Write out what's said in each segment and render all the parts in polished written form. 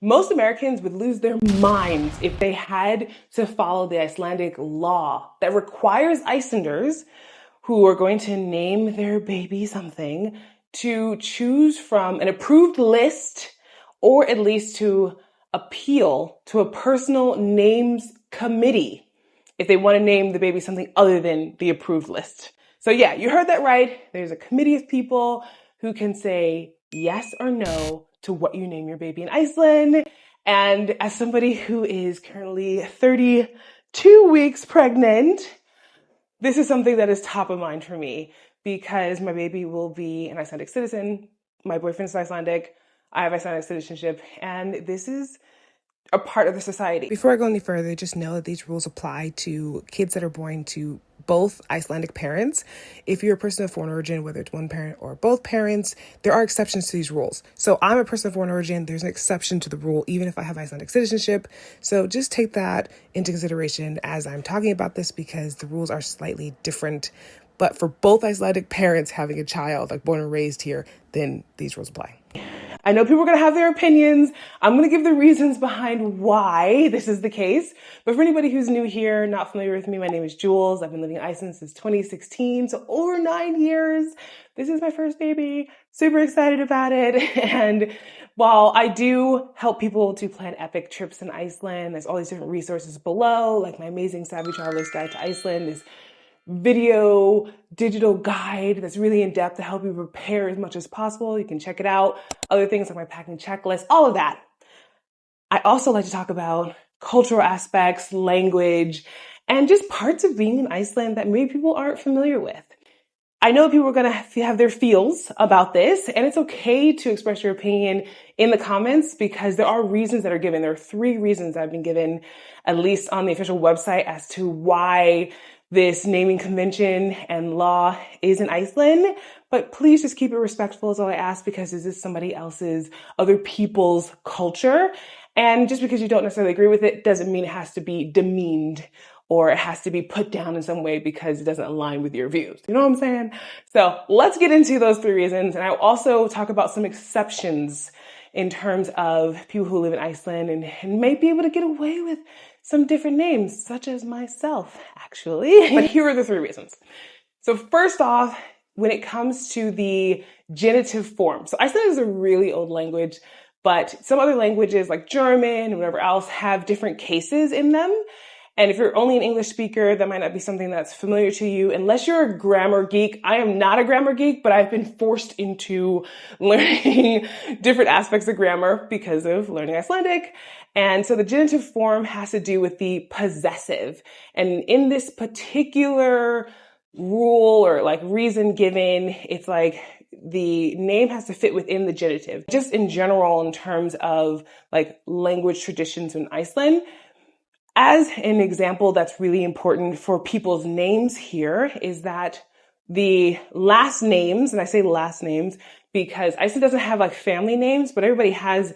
Most Americans would lose their minds if they had to follow the Icelandic law that requires Icelanders who are going to name their baby something to choose from an approved list or at least to appeal to a personal names committee if they want to name the baby something other than the approved list. So yeah, you heard that right. There's a committee of people who can say yes or no to what you name your baby in Iceland. And as somebody who is currently 32 weeks pregnant, this is something that is top of mind for me because my baby will be an Icelandic citizen. My boyfriend's Icelandic. I have Icelandic citizenship, and this is a part of the society. Before I go any further, just know that these rules apply to kids that are born to both Icelandic parents. If you're a person of foreign origin, whether it's one parent or both parents, there are exceptions to these rules. So I'm a person of foreign origin. There's an exception to the rule, even if I have Icelandic citizenship. So just take that into consideration as I'm talking about this because the rules are slightly different. But for both Icelandic parents having a child, like born and raised here, then these rules apply. I know people are going to have their opinions. I'm going to give the reasons behind why this is the case. But for anybody who's new here, not familiar with me, my name is Jules. I've been living in Iceland since 2016, so over 9 years. This is my first baby. Super excited about it. And while I do help people to plan epic trips in Iceland, there's all these different resources below, like my amazing Savvy Traveler's Guide to Iceland is video digital guide that's really in depth to help you prepare as much as possible. You can check it out. Other things like my packing checklist, all of that. I also like to talk about cultural aspects, language, and just parts of being in Iceland that maybe people aren't familiar with. I know people are going to have their feels about this, and it's okay to express your opinion in the comments because there are reasons that are given. There are 3 reasons that have been given, at least on the official website, as to why this naming convention and law is in Iceland, but please just keep it respectful is all I ask because this is somebody else's, other people's culture. And just because you don't necessarily agree with it doesn't mean it has to be demeaned or it has to be put down in some way because it doesn't align with your views. You know what I'm saying? So let's get into those 3 reasons. And I'll also talk about some exceptions in terms of people who live in Iceland and may be able to get away with some different names, such as myself, actually. But here are the 3 reasons. So first off, when it comes to the genitive form. So Icelandic is a really old language, but some other languages like German and whatever else have different cases in them. And if you're only an English speaker, that might not be something that's familiar to you. Unless you're a grammar geek, I am not a grammar geek, but I've been forced into learning different aspects of grammar because of learning Icelandic. And so the genitive form has to do with the possessive. And in this particular rule or like reason given, it's like the name has to fit within the genitive. Just in general, in terms of like language traditions in Iceland, as an example that's really important for people's names here is that the last names, and I say last names because Iceland doesn't have like family names, but everybody has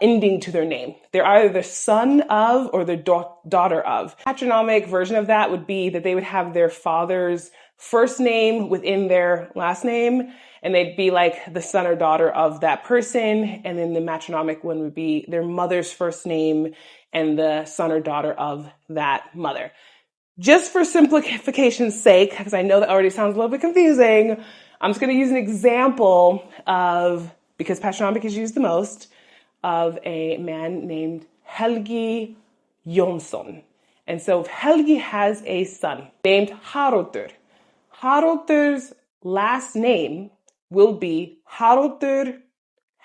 ending to their name. They're either the son of or the daughter of. Patronymic version of that would be that they would have their father's first name within their last name, and they'd be like the son or daughter of that person. And then the matronymic one would be their mother's first name and the son or daughter of that mother. Just for simplification's sake, because I know that already sounds a little bit confusing, I'm just going to use an example of, because patronymic is used the most, of a man named Helgi Jónsson. And so Helgi has a son named Haraldur. Haraldur's last name will be Haraldur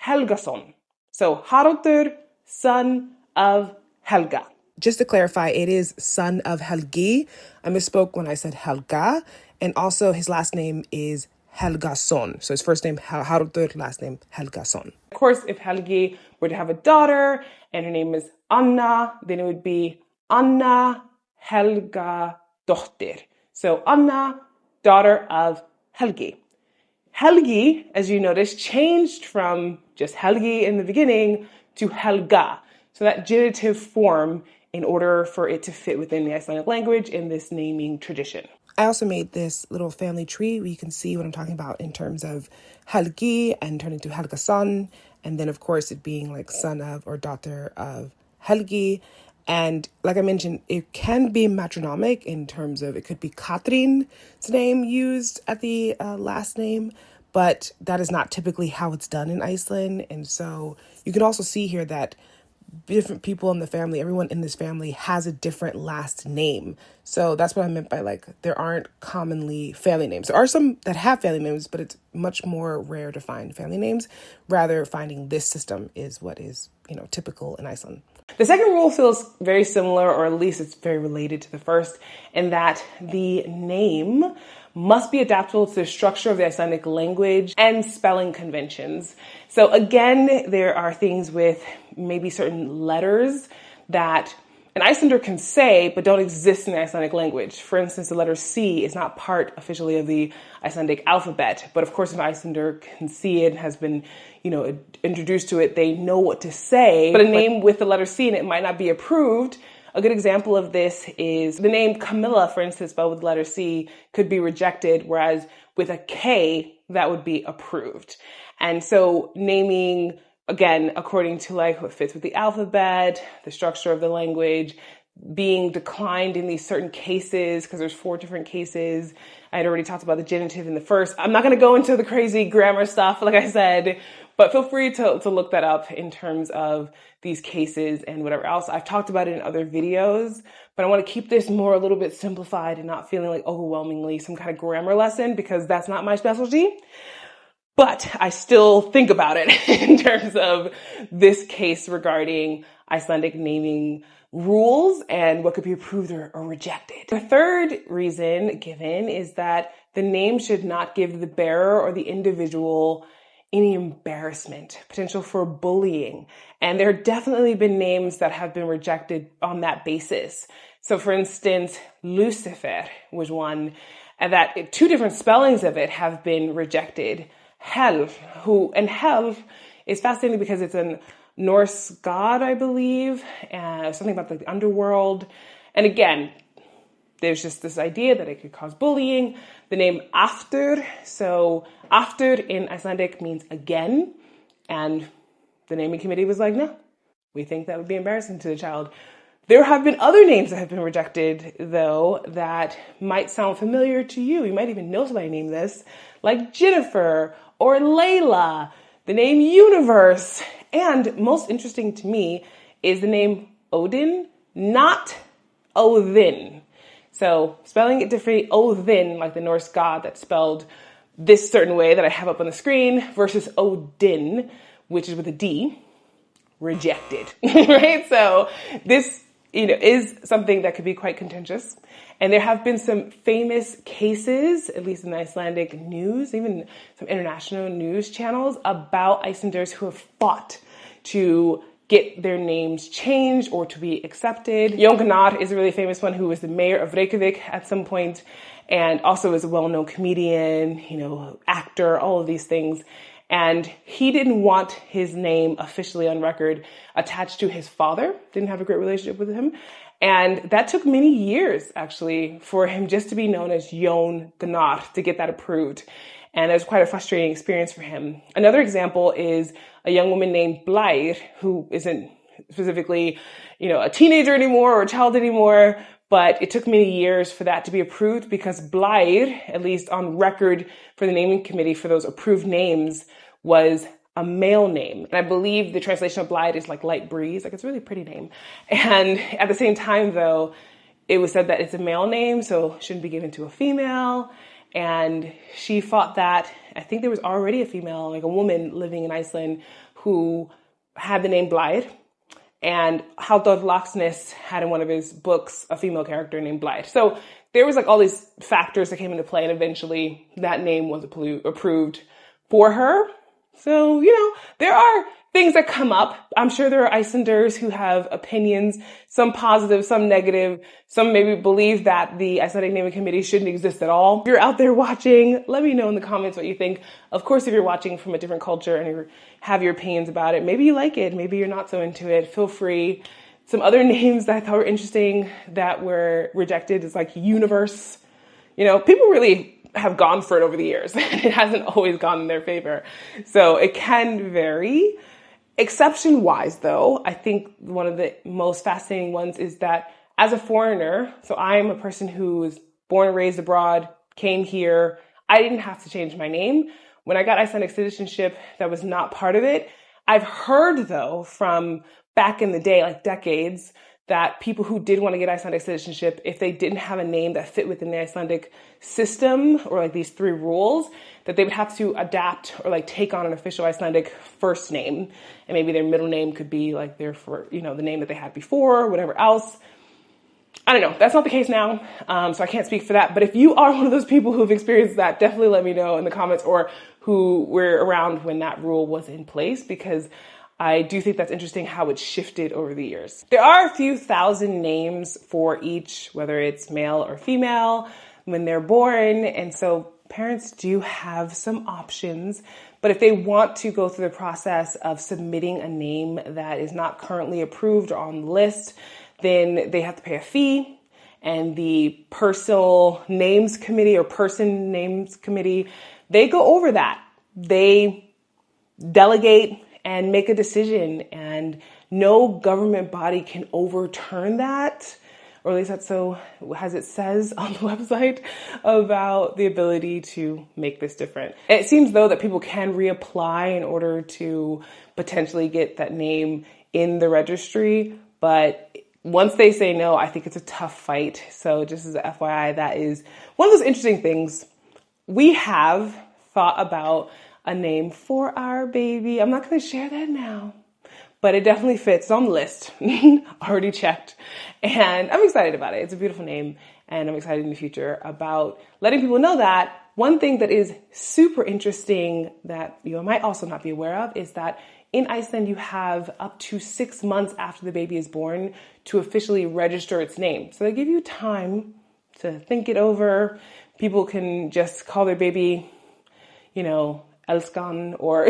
Helgason. So Haraldur, son of Helga. Just to clarify, it is son of Helgi. I misspoke when I said Helga. And also his last name is Helgason. So his first name Haraldur, last name Helgason. Of course, if Helgi were to have a daughter and her name is Anna, then it would be Anna Helgadóttir. So Anna, daughter of Helgi. Helgi, as you notice, changed from just Helgi in the beginning to Helga. So that genitive form in order for it to fit within the Icelandic language in this naming tradition. I also made this little family tree where you can see what I'm talking about in terms of Helgi and turning to Helgason And then, of course, it being like son of or daughter of Helgi. And like I mentioned, it can be matronymic in terms of it could be Katrin's name used at the last name, but that is not typically how it's done in Iceland. And so you can also see here that different people in the family, everyone in this family has a different last name. So that's what I meant by like, there aren't commonly family names. There are some that have family names, but it's much more rare to find family names. Rather, finding this system is what is, typical in Iceland. The second rule feels very similar, or at least it's very related to the first, in that the name must be adaptable to the structure of the Icelandic language and spelling conventions. So again, there are things with maybe certain letters that an Icelander can say, but don't exist in the Icelandic language. For instance, the letter C is not part officially of the Icelandic alphabet, but of course, if an Icelander can see it, has been, introduced to it, they know what to say. But a name with the letter C in it might not be approved. A good example of this is the name Camilla, for instance, spelled with the letter C, could be rejected, whereas with a K, that would be approved. And so naming, again, according to like what fits with the alphabet, the structure of the language, being declined in these certain cases, because there's 4 different cases. I had already talked about the genitive in the first. I'm not going to go into the crazy grammar stuff, like I said, but feel free to look that up in terms of these cases and whatever else. I've talked about it in other videos, but I want to keep this more a little bit simplified and not feeling like overwhelmingly some kind of grammar lesson, because that's not my specialty. But I still think about it in terms of this case regarding Icelandic naming rules and what could be approved or rejected. The third reason given is that the name should not give the bearer or the individual any embarrassment, potential for bullying. And there have definitely been names that have been rejected on that basis. So for instance, Lucifer was one, and that 2 different spellings of it have been rejected. Hel is fascinating because it's a Norse god, I believe, something about the underworld. And again, there's just this idea that it could cause bullying. The name aftur, so aftur in Icelandic means again. And the naming committee was like, no, we think that would be embarrassing to the child. There have been other names that have been rejected, though, that might sound familiar to you. You might even know somebody named this, like Jennifer or Layla, the name Universe. And most interesting to me is the name Odin, not Odin. So spelling it differently, Odin, like the Norse god that's spelled this certain way that I have up on the screen, versus Odin, which is with a D, rejected, right? So this, is something that could be quite contentious. And there have been some famous cases, at least in the Icelandic news, even some international news channels, about Icelanders who have fought to get their names changed or to be accepted. Jón Gnarr is a really famous one, who was the mayor of Reykjavik at some point, and also is a well-known comedian, actor, all of these things. And he didn't want his name officially on record attached to his father, didn't have a great relationship with him. And that took many years, actually, for him just to be known as Jón Gnarr, to get that approved. And it was quite a frustrating experience for him. Another example is a young woman named Blær, who isn't specifically, a teenager anymore or a child anymore, but it took many years for that to be approved, because Blær, at least on record for the naming committee for those approved names, was a male name. And I believe the translation of Blær is like light breeze, like it's a really pretty name. And at the same time, though, it was said that it's a male name, so it shouldn't be given to a female. And she fought that. I think there was already a female, like a woman living in Iceland, who had the name Blær. And Halldór Laxness had in one of his books a female character named Blær. So there was like all these factors that came into play, and eventually that name was approved for her. So, there are things that come up. I'm sure there are Icelanders who have opinions, some positive, some negative. Some maybe believe that the Icelandic naming committee shouldn't exist at all. If you're out there watching, let me know in the comments what you think. Of course, if you're watching from a different culture and you have your opinions about it, maybe you like it, maybe you're not so into it, feel free. Some other names that I thought were interesting that were rejected is like Universe. People really have gone for it over the years, and it hasn't always gone in their favor. So it can vary. Exception-wise, though, I think one of the most fascinating ones is that as a foreigner, so I'm a person who was born and raised abroad, came here, I didn't have to change my name. When I got Icelandic citizenship, that was not part of it. I've heard, though, from back in the day, like decades, that people who did want to get Icelandic citizenship, if they didn't have a name that fit within the Icelandic system, or like these 3 rules, that they would have to adapt or like take on an official Icelandic first name. And maybe their middle name could be like their, the name that they had before, or whatever else. I don't know. That's not the case now, so I can't speak for that. But if you are one of those people who've experienced that, definitely let me know in the comments, or who were around when that rule was in place, because I do think that's interesting how it shifted over the years. There are a few thousand names for each, whether it's male or female, when they're born. And so parents do have some options. But if they want to go through the process of submitting a name that is not currently approved or on the list, then they have to pay a fee. And the personal names committee or person names committee, they go over that. They delegate and make a decision, and no government body can overturn that, or at least that's so as it says on the website about the ability to make this different. It seems though that people can reapply in order to potentially get that name in the registry, but once they say no, I think it's a tough fight. So just as a FYI, that is one of those interesting things. We have thought about a name for our baby. I'm not going to share that now, but it definitely fits on the list. Already checked. And I'm excited about it. It's a beautiful name. And I'm excited in the future about letting people know that. One thing that is super interesting that you might also not be aware of is that in Iceland, you have up to 6 months after the baby is born to officially register its name. So they give you time to think it over. People can just call their baby, Elskan or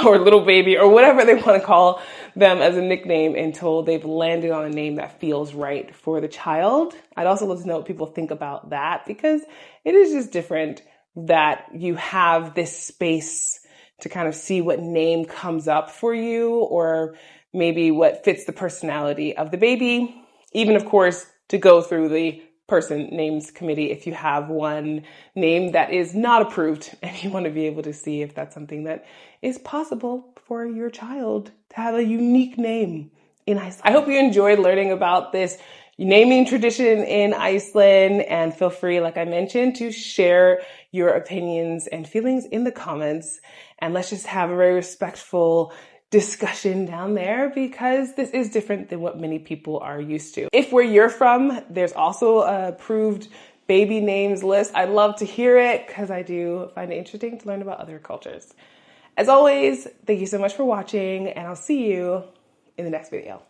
or little baby or whatever they want to call them as a nickname until they've landed on a name that feels right for the child. I'd also love to know what people think about that, because it is just different that you have this space to kind of see what name comes up for you, or maybe what fits the personality of the baby. Even, of course, to go through the person names committee if you have one name that is not approved, and you want to be able to see if that's something that is possible for your child to have a unique name in Iceland. I hope you enjoyed learning about this naming tradition in Iceland, and feel free, like I mentioned, to share your opinions and feelings in the comments, and let's just have a very respectful discussion down there, because this is different than what many people are used to. If where you're from, there's also a approved baby names list, I'd love to hear it, because I do find it interesting to learn about other cultures. As always, thank you so much for watching, and I'll see you in the next video.